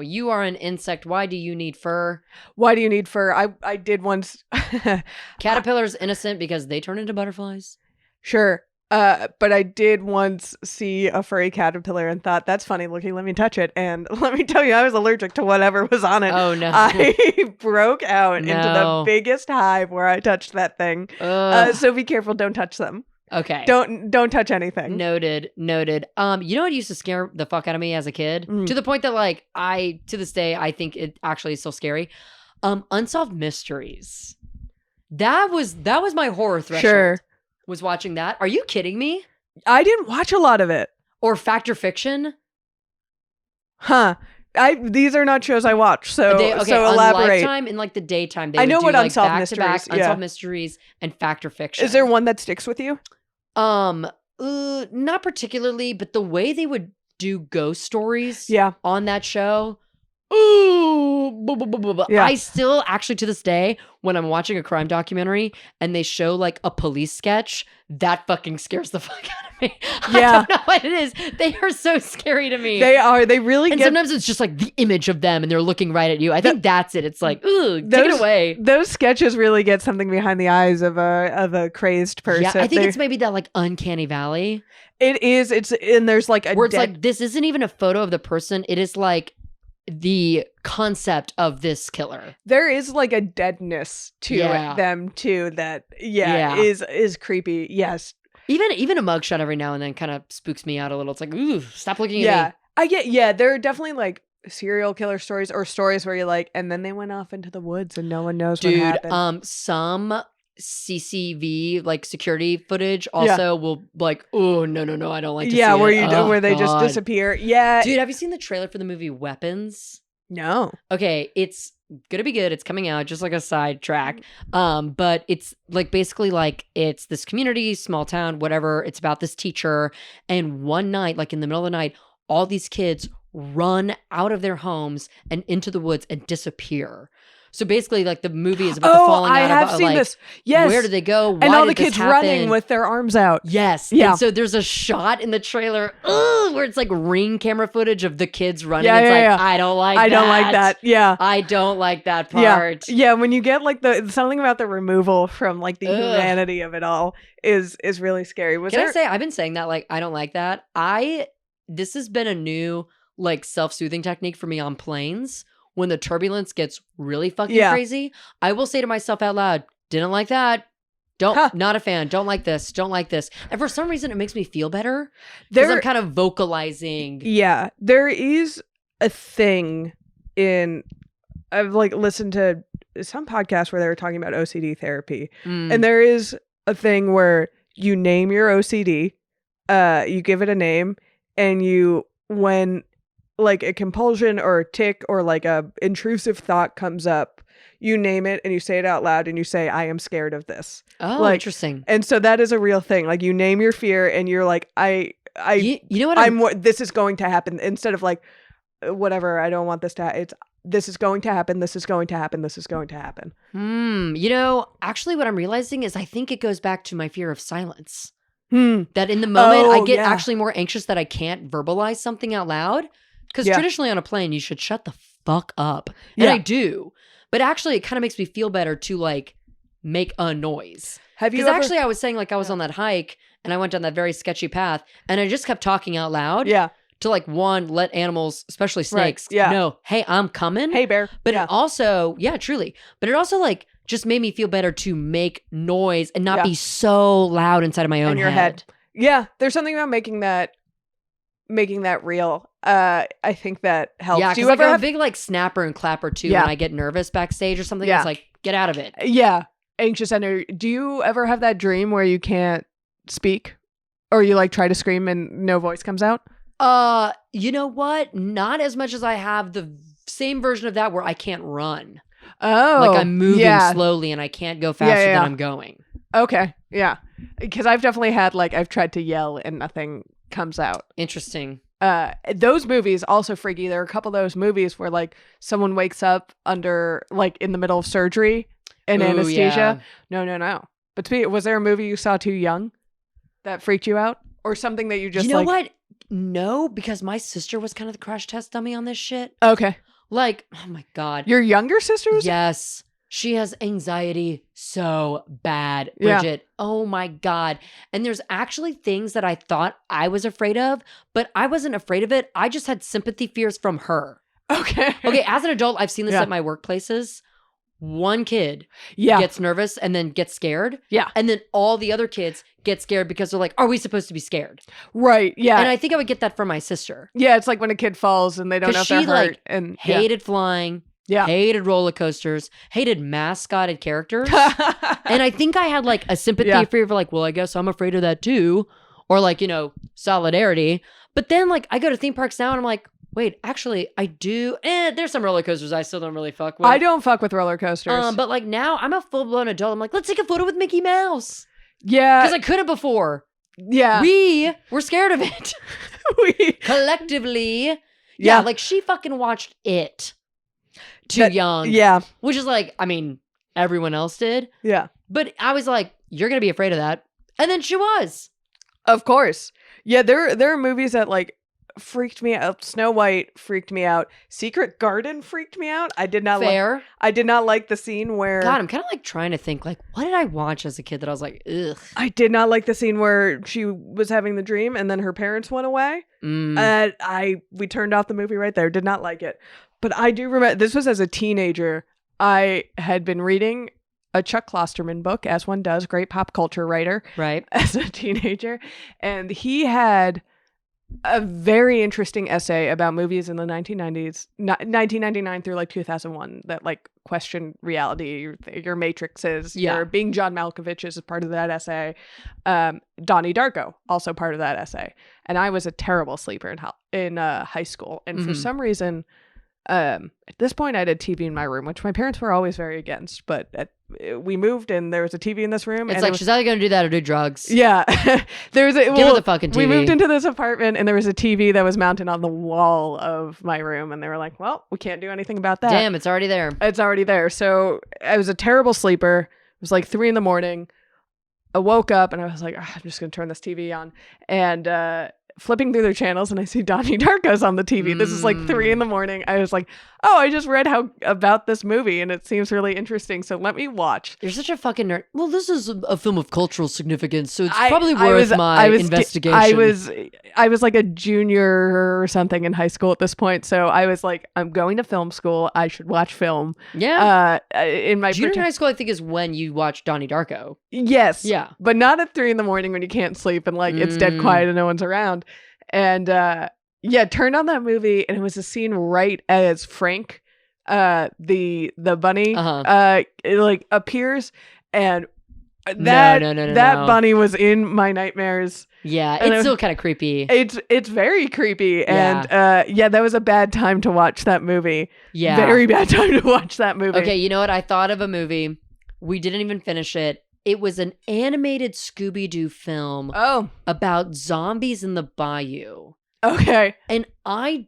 You are an insect. Why do you need fur? Why do you need fur? I did once. Caterpillars innocent because they turn into butterflies. Sure. But I did once see a furry caterpillar and thought, that's funny looking. Let me touch it. And let me tell you, I was allergic to whatever was on it. Oh, no. I broke out into the biggest hive where I touched that thing. So be careful. Don't touch them. Okay. Don't touch anything. Noted. You know what used to scare the fuck out of me as a kid? To the point that like to this day, I think it actually is still scary. Unsolved mysteries. That was my horror threshold. Sure. was watching that. Are you kidding me? I didn't watch a lot of it. Or Fact or Fiction? Huh. These are not shows I watch, so so on elaborate. Lifetime in like the daytime, they I would know do what like Unsolved back-to-back Mysteries, Unsolved Mysteries and Fact or Fiction. Is there one that sticks with you? Not particularly, but the way they would do ghost stories on that show. I still actually to this day, when I'm watching a crime documentary and they show like a police sketch, that fucking scares the fuck out of me. I don't know what it is. They are so scary to me. They are. They really and sometimes it's just like the image of them and they're looking right at you. I think that's it. It's like, ooh, take it away. Those sketches really get something behind the eyes of a crazed person. Yeah, I think it's maybe that like uncanny valley. It is. And there's like a where it's like this isn't even a photo of the person. It is like the concept of this killer. There is like a deadness to them too that is creepy. Yes. Even a mugshot every now and then kind of spooks me out a little. It's like, ooh, stop looking at me. I get there are definitely like serial killer stories or stories where you're like, and then they went off into the woods and no one knows what happened. Some CCV like security footage also will like, oh no, I don't like to see it. Where they just disappear. Yeah. Dude, have you seen the trailer for the movie Weapons? No. Okay, it's gonna be good. It's coming out, just like a sidetrack. But it's like basically like it's this community, small town, whatever. It's about this teacher, and one night, like in the middle of the night, all these kids run out of their homes and into the woods and disappear. So basically, like the movie is about the falling out. I have seen like, this. Yes. Where did they go? Why and all did the kids this happen? running with their arms out. Yes. Yeah. And so there's a shot in the trailer where it's like ring camera footage of the kids running. I don't like that. I don't like that. Yeah. I don't like that part. Yeah. When you get like something about the removal from like the humanity of it all is really scary. I say I've been saying that like I don't like that. This has been a new like self-soothing technique for me on planes. When the turbulence gets really fucking crazy, I will say to myself out loud, didn't like that. Not a fan. Don't like this. Don't like this. And for some reason, it makes me feel better because I'm kind of vocalizing. Yeah. There is a thing I've like listened to some podcasts where they were talking about OCD therapy. And there is a thing where you name your OCD, you give it a name, and when like a compulsion or a tic or like a intrusive thought comes up, you name it and you say it out loud and you say, I am scared of this. Oh, like, interesting. And so that is a real thing. Like you name your fear and you're like, you know what? This is going to happen, instead of like, whatever, I don't want this to happen. This is going to happen. This is going to happen. This is going to happen. You know, actually what I'm realizing is I think it goes back to my fear of silence. That in the moment I get actually more anxious that I can't verbalize something out loud. Because traditionally on a plane, you should shut the fuck up. And I do. But actually, it kind of makes me feel better to like make a noise. Because actually, I was saying like I was on that hike and I went down that very sketchy path and I just kept talking out loud. Yeah. To like, one, let animals, especially snakes, know, hey, I'm coming. Hey, bear. But it also, truly. But it also like just made me feel better to make noise and not be so loud inside of my own head. Yeah. There's something about making that real. I think that helps. Yeah, because I'm a big like snapper and clapper too when I get nervous backstage or something. It's like, get out of it. Yeah. Anxious energy. Do you ever have that dream where you can't speak? Or you like try to scream and no voice comes out? You know what? Not as much as I have the same version of that where I can't run. Oh. Like I'm moving slowly and I can't go faster than I'm going. Okay. Yeah. Because I've definitely had like, I've tried to yell and nothing comes out. Interesting. Those movies also freaky. There are a couple of those movies where like someone wakes up under like in the middle of surgery and anesthesia. No. But was there a movie you saw too young that freaked you out, or something that you just you know what? No, because my sister was kind of the crash test dummy on this shit. Okay. Like, oh my God. Your younger sister was? Yes. She has anxiety so bad, Bridgett. Yeah. Oh my God. And there's actually things that I thought I was afraid of, but I wasn't afraid of it. I just had sympathy fears from her. Okay. Okay, as an adult, I've seen this at my workplaces. One kid gets nervous and then gets scared. Yeah. And then all the other kids get scared because they're like, are we supposed to be scared? Right. Yeah. And I think I would get that from my sister. Yeah, it's like when a kid falls and they don't know if they're hurt. Like, and hated flying. Yeah. Hated roller coasters. Hated mascotted characters. And I think I had like a sympathy for like, well, I guess I'm afraid of that too. Or like, solidarity. But then like I go to theme parks now and I'm like, wait, actually I do. There's some roller coasters I still don't really fuck with. I don't fuck with roller coasters. But like now I'm a full-blown adult. I'm like, let's take a photo with Mickey Mouse. Yeah. Because I couldn't before. Yeah. We were scared of it. We collectively. Yeah, like she fucking watched it too young. Yeah. Which is like, I mean, everyone else did. Yeah. But I was like, you're going to be afraid of that. And then she was. Of course. Yeah, there are movies that like freaked me out. Snow White freaked me out. Secret Garden freaked me out. I did not like the scene where God, I'm kind of like trying to think like, what did I watch as a kid that I was like, ugh. I did not like the scene where she was having the dream and then her parents went away. We turned off the movie right there. Did not like it. But I do remember this was as a teenager. I had been reading a Chuck Klosterman book, as one does, great pop culture writer, right? As a teenager. And he had a very interesting essay about movies in the 1990s, 1999 through like 2001 that like question reality, your Matrixes, your being John Malkovich is part of that essay. Donnie Darko, also part of that essay. And I was a terrible sleeper in high school. And for some reason, at this point I had a TV in my room, which my parents were always very against, but we moved and there was a TV in this room. It's like, she's either going to do that or do drugs. Yeah. Give her the fucking TV. We moved into this apartment and there was a TV that was mounted on the wall of my room. And they were like, well, we can't do anything about that. Damn, it's already there. It's already there. So I was a terrible sleeper. It was like 3 a.m. I woke up and I was like, I'm just going to turn this TV on. And flipping through their channels and I see Donnie Darko's on the TV. This is like 3 a.m. I was like, oh, I just read about this movie and it seems really interesting. So let me watch. You're such a fucking nerd. Well, this is a film of cultural significance, so it's probably worth my investigation. I was like a junior or something in high school at this point. So I was like, I'm going to film school. I should watch film. Yeah. In my junior high school, I think is when you watch Donnie Darko. Yes. Yeah. But not at 3 a.m. when you can't sleep and like it's dead quiet and no one's around. And turned on that movie and it was a scene right as Frank, the bunny, it like appears and that bunny was in my nightmares. Yeah, it's still kind of creepy. It's very creepy. And that was a bad time to watch that movie. Yeah. Very bad time to watch that movie. Okay, you know what? I thought of a movie. We didn't even finish it. It was an animated Scooby-Doo film about zombies in the bayou. Okay. And I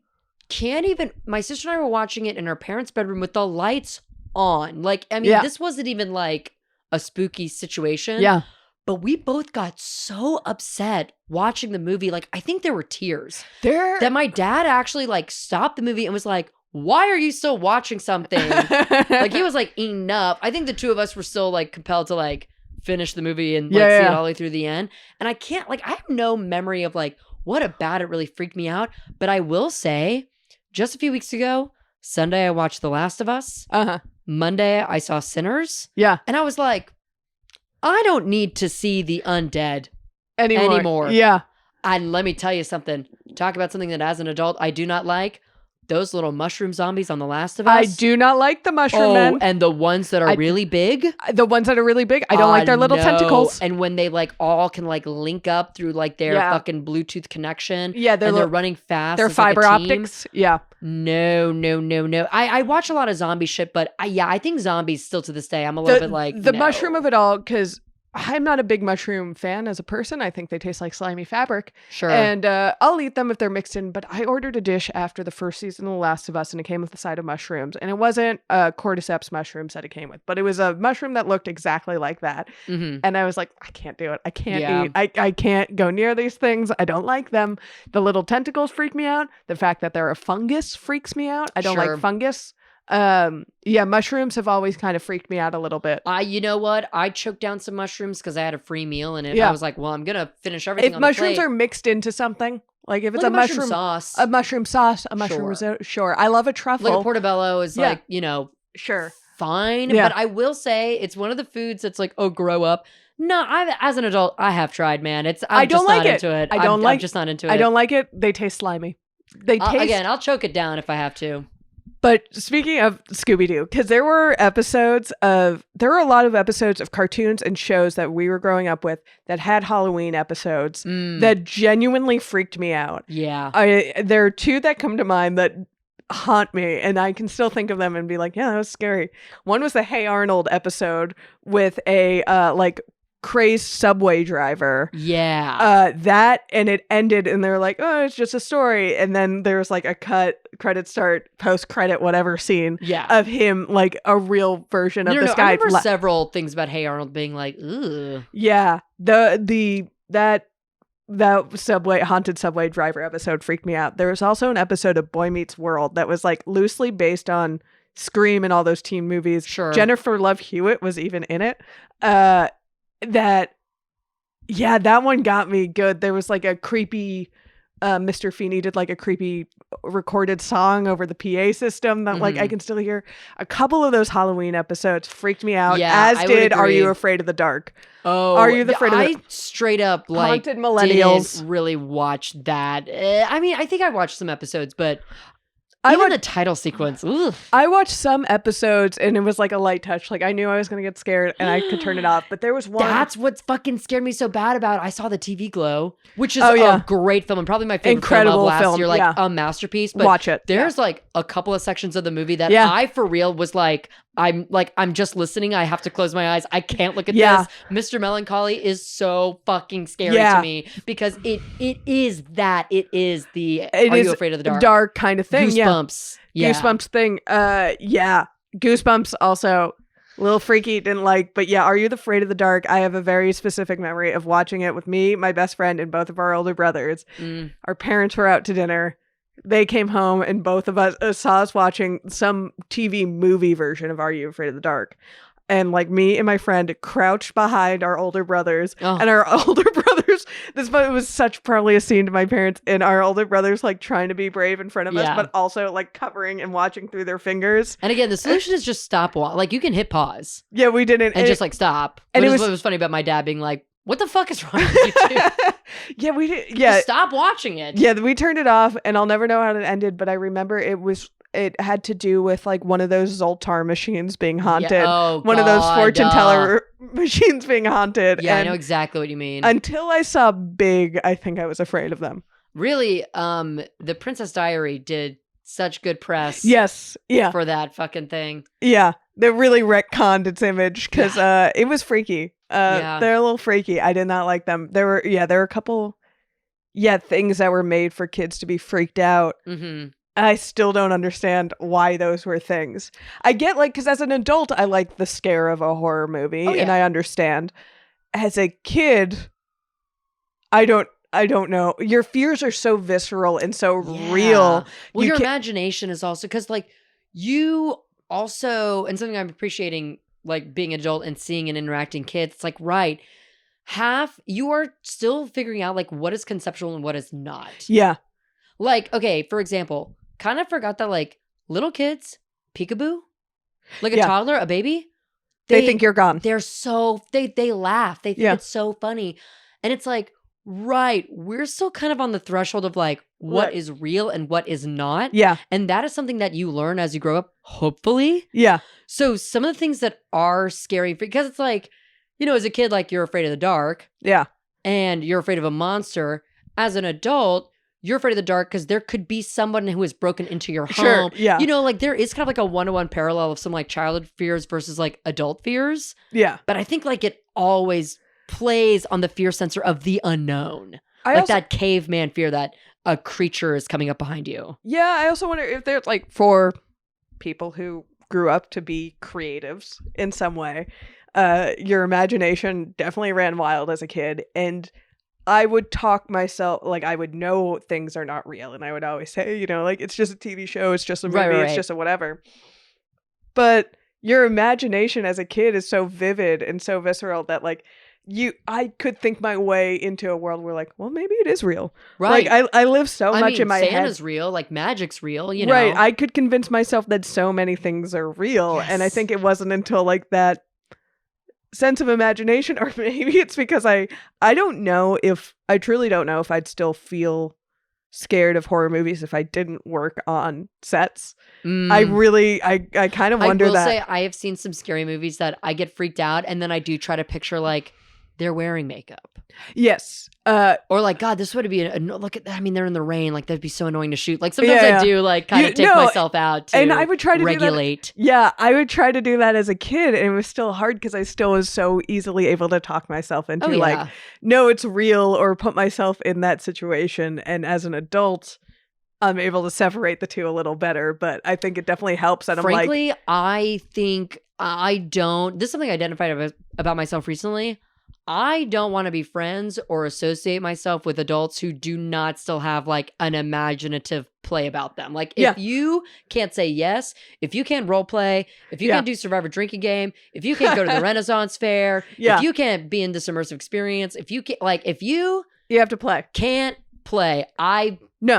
can't even... My sister and I were watching it in our parents' bedroom with the lights on. Like, I mean, this wasn't even like a spooky situation. Yeah. But we both got so upset watching the movie. Like, I think there were tears. That my dad actually like stopped the movie and was like, why are you still watching something? Like, he was like eating up. I think the two of us were still like compelled to like finish the movie and like see it all the way through the end. And I can't like, I have no memory of like what about it really freaked me out. But I will say, just a few weeks ago, Sunday I watched The Last of Us. Monday I saw Sinners. Yeah. And I was like, I don't need to see the undead anymore. Yeah. And let me tell you something. Talk about something that as an adult I do not like. Those little mushroom zombies on The Last of Us. I do not like the mushroom men. And the ones that are really big. The ones that are really big. I don't like their little tentacles. And when they like all can like link up through like their fucking Bluetooth connection. Yeah. They're running fast. They're fiber optics. Yeah. No. I watch a lot of zombie shit, but I think zombies still to this day. I'm a little bit like the mushroom of it all, because I'm not a big mushroom fan as a person. I think they taste like slimy fabric. Sure. And I'll eat them if they're mixed in. But I ordered a dish after the first season of The Last of Us, and it came with a side of mushrooms. And it wasn't cordyceps mushrooms that it came with, but it was a mushroom that looked exactly like that. And I was like, I can't do it. I can't eat. I can't go near these things. I don't like them. The little tentacles freak me out. The fact that they're a fungus freaks me out. I don't like fungus. Mushrooms have always kind of freaked me out a little bit. You know what? I choked down some mushrooms because I had a free meal and I was like, well, I'm gonna finish everything if on the plate. Mushrooms are mixed into something, like if it's like a mushroom sauce, a mushroom risotto, sure. I love a truffle. Like a portobello is like, sure, fine. But I will say it's one of the foods that's like, oh, grow up. No, as an adult, I have tried, man. I'm just not into it. I'm just not into it. I don't like it. They taste slimy. They taste again. I'll choke it down if I have to. But speaking of Scooby-Doo, because there were a lot of episodes of cartoons and shows that we were growing up with that had Halloween episodes that genuinely freaked me out. Yeah. There are two that come to mind that haunt me, and I can still think of them and be like, yeah, that was scary. One was the Hey Arnold episode with a like crazed subway driver. Yeah. That, and it ended and they're like, oh, it's just a story, and then there's like a credit start, post credit, whatever scene of him, like a real version of this guy. I remember several things about Hey Arnold being like, ugh. Yeah. That haunted subway driver episode freaked me out. There was also an episode of Boy Meets World that was like loosely based on Scream and all those teen movies. Sure. Jennifer Love Hewitt was even in it. That one got me good. There was like a creepy Mr. Feeney did like a creepy recorded song over the PA system that like I can still hear. A couple of those Halloween episodes freaked me out, as did Are You Afraid of the Dark? Oh, Are You Afraid of the I straight up like Haunted Millennials. Didn't really watch that. I mean, I think I watched some episodes, but even the title sequence. Ugh. I watched some episodes and it was like a light touch. Like I knew I was going to get scared and I could turn it off. But there was one. That's what fucking scared me so bad about it. I saw the TV Glow, which is a great film and probably my favorite film of last year. Like a masterpiece. But watch it. There's like a couple of sections of the movie that I for real was like, I'm just listening. I have to close my eyes. I can't look at this. Mr. Melancholy is so fucking scary to me because it is that. It is the Are You Afraid of the Dark? Dark kind of thing. Goosebumps. Yeah. Goosebumps thing. Goosebumps also a little freaky, didn't like, but Are You Afraid of the Dark? I have a very specific memory of watching it with me, my best friend, and both of our older brothers. Our parents were out to dinner. They came home and both of us saw us watching some TV movie version of Are You Afraid of the Dark? And like me and my friend crouched behind our older brothers and our older brothers, it was such probably a scene to my parents, and our older brothers like trying to be brave in front of us, but also like covering and watching through their fingers. And again, the solution is just stop. Like you can hit pause. Yeah, we didn't. And just like stop. And it was funny about my dad being like, what the fuck is wrong with you two? We did. Yeah. Just stop watching it. Yeah, we turned it off and I'll never know how it ended, but I remember it had to do with like one of those Zoltar machines being haunted. One of those fortune teller machines being haunted. Yeah, and I know exactly what you mean. Until I saw Big, I think I was afraid of them. Really, The Princess Diary did such good press. Yes. Yeah. For that fucking thing. Yeah. They really retconned its image because it was freaky. They're a little freaky. I did not like them. There were a couple things that were made for kids to be freaked out. Mm-hmm. I still don't understand why those were things. I get like, because as an adult, I like the scare of a horror movie and I understand. As a kid, I don't know. Your fears are so visceral and so real. Well, your imagination is also, because like you also, and something I'm appreciating, like being an adult and seeing and interacting kids, it's like, right, you are still figuring out like what is conceptual and what is not. Yeah. Like, okay, for example, kind of forgot that like little kids, peekaboo, like a toddler, a baby, they think you're gone. They're so, they laugh. They think it's so funny. And it's like, right, we're still kind of on the threshold of like what is real and what is not. Yeah. And that is something that you learn as you grow up, hopefully. Yeah. So some of the things that are scary, because it's like, you know, as a kid, like you're afraid of the dark. Yeah. And you're afraid of a monster. As an adult, you're afraid of the dark because there could be someone who has broken into your home. Yeah. You know, like there is kind of like a one-to-one parallel of some like childhood fears versus like adult fears. Yeah. But I think like it always plays on the fear sensor of the unknown. That caveman fear that a creature is coming up behind you. Yeah. I also wonder if there's like for people who grew up to be creatives in some way, your imagination definitely ran wild as a kid. And I would talk myself, like I would know things are not real. And I would always say, you know, like it's just a TV show. It's just a movie. Right. It's just a whatever. But your imagination as a kid is so vivid and so visceral that like I could think my way into a world where like, well, maybe it is real. Right. Like I live so much in my head. Santa's real, like magic's real, you know. Right. I could convince myself that so many things are real. Yes. And I think it wasn't until like that sense of imagination, or maybe it's because I don't know if I truly don't know if I'd still feel scared of horror movies if I didn't work on sets. I kind of wonder that. I will say I have seen some scary movies that I get freaked out, and then I do try to picture like they're wearing makeup. Yes. Or like, God, this would be look at that. I mean, they're in the rain. Like, that'd be so annoying to shoot. Like, sometimes I do like kind of take myself out to and I would try to regulate. Do that. Yeah, I would try to do that as a kid, and it was still hard because I still was so easily able to talk myself into like, no, it's real, or put myself in that situation. And as an adult, I'm able to separate the two a little better. But I think it definitely helps. And frankly, I think I don't. This is something I identified about myself recently. I don't want to be friends or associate myself with adults who do not still have like an imaginative play about them. Like if you can't say yes, if you can't role play, if you can't do Survivor drinking game, if you can't go to the Renaissance Fair, if you can't be in this immersive experience, if you can't, like if you have to play, can't play,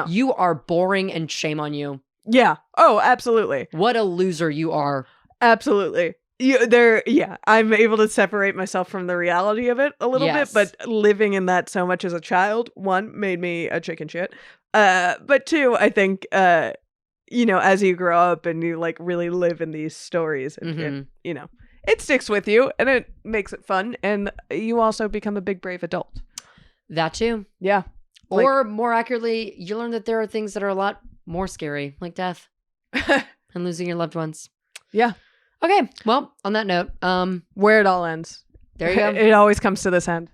you are boring and shame on you. Yeah. Oh, absolutely. What a loser you are. Absolutely. I'm able to separate myself from the reality of it a little bit, but living in that so much as a child, one, made me a chicken shit. But two, I think, as you grow up and you like really live in these stories, and it sticks with you and it makes it fun. And you also become a big, brave adult. That too. Yeah. Or more accurately, you learn that there are things that are a lot more scary, like death and losing your loved ones. Yeah. Okay, well, on that note, where it all ends. There you go. It always comes to this end.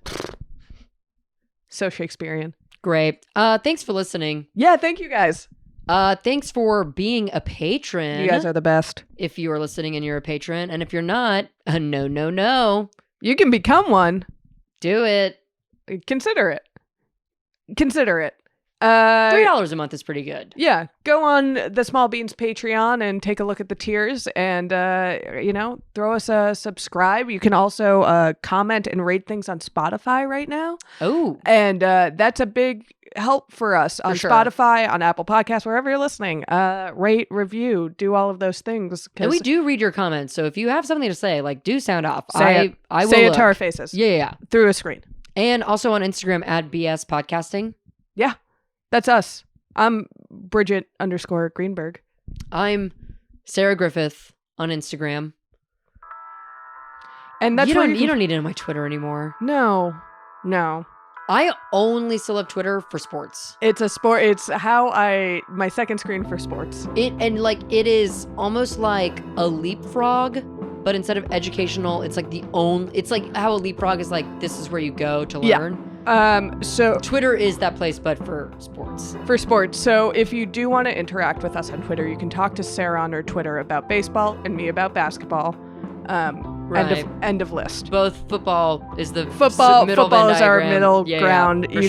So Shakespearean. Great. Thanks for listening. Yeah, thank you guys. Thanks for being a patron. You guys are the best. If you are listening and you're a patron, and if you're not, no. You can become one. Do it. Consider it. $3 a month is pretty good. Yeah. Go on the Small Beans Patreon and take a look at the tiers and, throw us a subscribe. You can also comment and rate things on Spotify right now. Oh. And that's a big help for us on Spotify, on Apple Podcasts, wherever you're listening. Rate, review, do all of those things. And we do read your comments. So if you have something to say, like, do sound off. I will say it to our faces. Yeah. Through a screen. And also on Instagram at BS Podcasting. Yeah. That's us. I'm Bridgett _Greenberg. I'm Sarah Griffith on Instagram. And that's you don't need it on my Twitter anymore. No. I only still have Twitter for sports. It's a sport. It's my second screen for sports. It is almost like a leapfrog, but instead of educational, it's like it's like how a leapfrog is like, this is where you go to learn. Yeah. So Twitter is that place, but for sports. So if you do want to interact with us on Twitter, you can talk to Sarah on her Twitter about baseball and me about basketball. Right. End of list. Both football is the football is our diagram. middle ground. We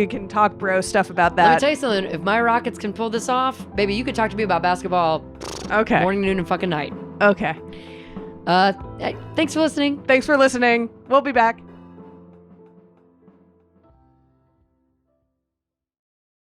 can talk bro stuff about that. Let me tell you something. If my Rockets can pull this off, baby, you could talk to me about basketball. Okay. Morning, noon, and fucking night. Okay. Thanks for listening. We'll be back.